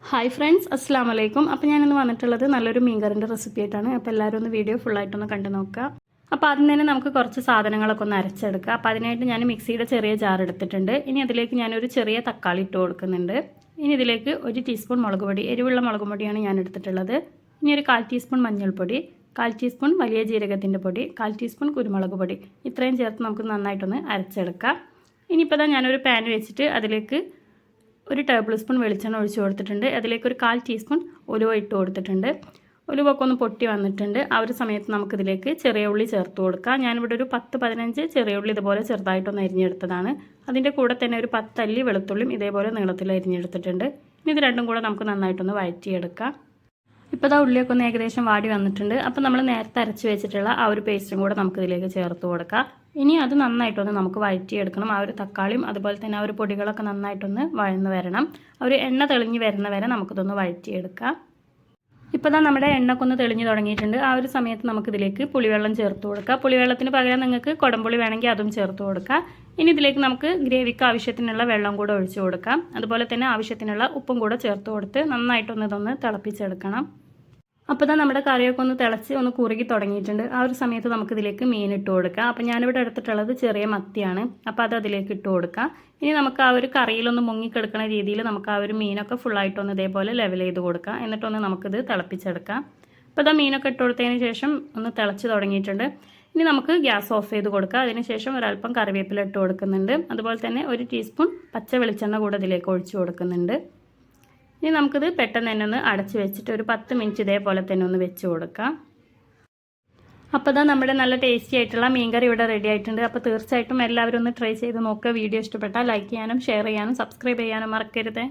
Hi friends, അസ്സാം വലൈക്കും. അപ്പോൾ ഞാനിന്ന് വന്നിട്ടുള്ളത് നല്ലൊരു മീൻകറിൻ്റെ റെസിപ്പി ആയിട്ടാണ്. അപ്പോൾ എല്ലാവരും ഒന്ന് വീഡിയോ ഫുള്ളായിട്ടൊന്ന് കണ്ടു നോക്കുക. അപ്പോൾ അതിന് തന്നെ നമുക്ക് കുറച്ച് സാധനങ്ങളൊക്കെ ഒന്ന് അരച്ചെടുക്കുക. അപ്പോൾ അതിനായിട്ട് ഞാൻ മിക്സിയുടെ ചെറിയ ജാർ എടുത്തിട്ടുണ്ട്. ഇനി അതിലേക്ക് ഞാനൊരു ചെറിയ തക്കാളി ഇട്ട് കൊടുക്കുന്നുണ്ട്. ഇനി ഇതിലേക്ക് 1 ടീസ്പൂൺ മുളക് പൊടി, എരിവുള്ള മുളക് പൊടിയാണ് ഞാൻ എടുത്തിട്ടുള്ളത്. ഇനി ഒരു 1/4 ടീസ്പൂൺ മഞ്ഞൾപ്പൊടി, 1/4 ടീസ്പൂൺ വലിയ ജീരകത്തിൻ്റെ പൊടി, 1/4 ടീസ്പൂൺ കുരുമുളക് പൊടി, ഇത്രയും ചേർത്ത് നമുക്ക് നന്നായിട്ടൊന്ന് അരച്ചെടുക്കാം. ഇനിയിപ്പോൾ ഞാനൊരു പാൻ വെച്ചിട്ട് അതിലേക്ക് 1 ടേബിൾ സ്പൂൺ വെളിച്ചെണ്ണ ഒഴിച്ച് കൊടുത്തിട്ടുണ്ട്. അതിലേക്ക് ഒരു 1/4 ടീസ്പൂൺ ഉലുവ ഇട്ട് കൊടുത്തിട്ടുണ്ട്. ഉലുവൊക്കെ ഒന്ന് പൊട്ടി വന്നിട്ടുണ്ട്. ആ ഒരു സമയത്ത് നമുക്കിതിലേക്ക് ചെറിയ ഉള്ളി ചേർത്ത് കൊടുക്കാം. ഞാനിവിടെ ഒരു 10-15 ചെറിയ ഉള്ളി ഇതുപോലെ ചെറുതായിട്ടൊന്ന് അരിഞ്ഞെടുത്തതാണ്. അതിൻ്റെ കൂടെ തന്നെ ഒരു 10 അല്ലി വെളുത്തുള്ളിയും ഇതേപോലെ നീളത്തിൽ അരിഞ്ഞെടുത്തിട്ടുണ്ട്. ഇനി ഇത് രണ്ടും കൂടെ നമുക്ക് നന്നായിട്ടൊന്ന് വഴറ്റിയെടുക്കാം. ഇപ്പോൾ ഉള്ളിയൊക്കെ ഒന്ന് ഏകദേശം വാടി വന്നിട്ടുണ്ട്. അപ്പോൾ നമ്മൾ നേരത്തെ അരച്ച് വെച്ചിട്ടുള്ള ആ ഒരു പേസ്റ്റും കൂടെ നമുക്കിതിലേക്ക് ചേർത്ത് കൊടുക്കാം. ഇനി അത് നന്നായിട്ടൊന്ന് നമുക്ക് വഴറ്റിയെടുക്കണം. ആ ഒരു തക്കാളിയും അതുപോലെ തന്നെ ആ ഒരു പൊടികളൊക്കെ നന്നായിട്ടൊന്ന് വഴന്ന് വരണം. ആ ഒരു എണ്ണ തെളിഞ്ഞ് വരുന്ന വരെ നമുക്കിതൊന്ന് വഴറ്റിയെടുക്കാം. ഇപ്പോൾ നമ്മുടെ എണ്ണയൊക്കെ ഒന്ന് തെളിഞ്ഞ് തുടങ്ങിയിട്ടുണ്ട്. ആ ഒരു സമയത്ത് നമുക്കിതിലേക്ക് പുളിവെള്ളം ചേർത്ത് കൊടുക്കാം. പുളിവെള്ളത്തിന് പകരം നിങ്ങൾക്ക് കുടംപുളി വേണമെങ്കിൽ അതും ചേർത്ത് കൊടുക്കാം. ഇനി ഇതിലേക്ക് നമുക്ക് ഗ്രേവിക്ക് ആവശ്യത്തിനുള്ള വെള്ളം കൂടെ ഒഴിച്ച് കൊടുക്കാം. അതുപോലെ തന്നെ ആവശ്യത്തിനുള്ള ഉപ്പും കൂടെ ചേർത്ത് കൊടുത്ത് നന്നായിട്ടൊന്ന് ഇതൊന്ന് തിളപ്പിച്ചെടുക്കണം. അപ്പോൾ നമ്മുടെ കറിയൊക്കെ ഒന്ന് തിളച്ച് ഒന്ന് കുറുകി തുടങ്ങിയിട്ടുണ്ട്. ആ ഒരു സമയത്ത് നമുക്കിതിലേക്ക് മീൻ ഇട്ട് കൊടുക്കാം. അപ്പോൾ ഞാനിവിടെ എടുത്തിട്ടുള്ളത് ചെറിയ മത്തിയാണ്. അപ്പോൾ അത് അതിലേക്ക് ഇട്ട് കൊടുക്കാം. ഇനി നമുക്ക് ആ ഒരു കറിയിലൊന്ന് മുങ്ങിക്കെടുക്കുന്ന രീതിയിൽ നമുക്ക് ആ ഒരു മീനൊക്കെ ഫുള്ളായിട്ടൊന്ന് ഇതേപോലെ ലെവൽ ചെയ്ത് കൊടുക്കാം. എന്നിട്ടൊന്ന് നമുക്കിത് തിളപ്പിച്ചെടുക്കാം. അപ്പോൾ മീനൊക്കെ ഇട്ട് കൊടുത്തതിന് ശേഷം ഒന്ന് തിളച്ച് തുടങ്ങിയിട്ടുണ്ട്. ഇനി നമുക്ക് ഗ്യാസ് ഓഫ് ചെയ്ത് കൊടുക്കാം. അതിനുശേഷം ഒരല്പം കറിവേപ്പില ഇട്ട് കൊടുക്കുന്നുണ്ട്. അതുപോലെ തന്നെ 1 ടീസ്പൂൺ പച്ച വെളിച്ചെണ്ണ കൂടെ ഇതിലേക്ക് ഒഴിച്ച് കൊടുക്കുന്നുണ്ട്. ഇനി നമുക്കിത് പെട്ടെന്ന് തന്നെ ഒന്ന് അടച്ച് വെച്ചിട്ട് ഒരു 10 മിനിറ്റ് ഇതേപോലെ തന്നെ ഒന്ന് വെച്ച് കൊടുക്കാം. അപ്പോൾ നമ്മുടെ നല്ല ടേസ്റ്റി ആയിട്ടുള്ള മീൻകറി ഇവിടെ റെഡി ആയിട്ടുണ്ട്. അപ്പോൾ തീർച്ചയായിട്ടും എല്ലാവരും ഒന്ന് ട്രൈ ചെയ്ത് നോക്കുക. വീഡിയോ ഇഷ്ടപ്പെട്ടാൽ ലൈക്ക് ചെയ്യാനും ഷെയർ ചെയ്യാനും സബ്സ്ക്രൈബ് ചെയ്യാനും മറക്കരുത്.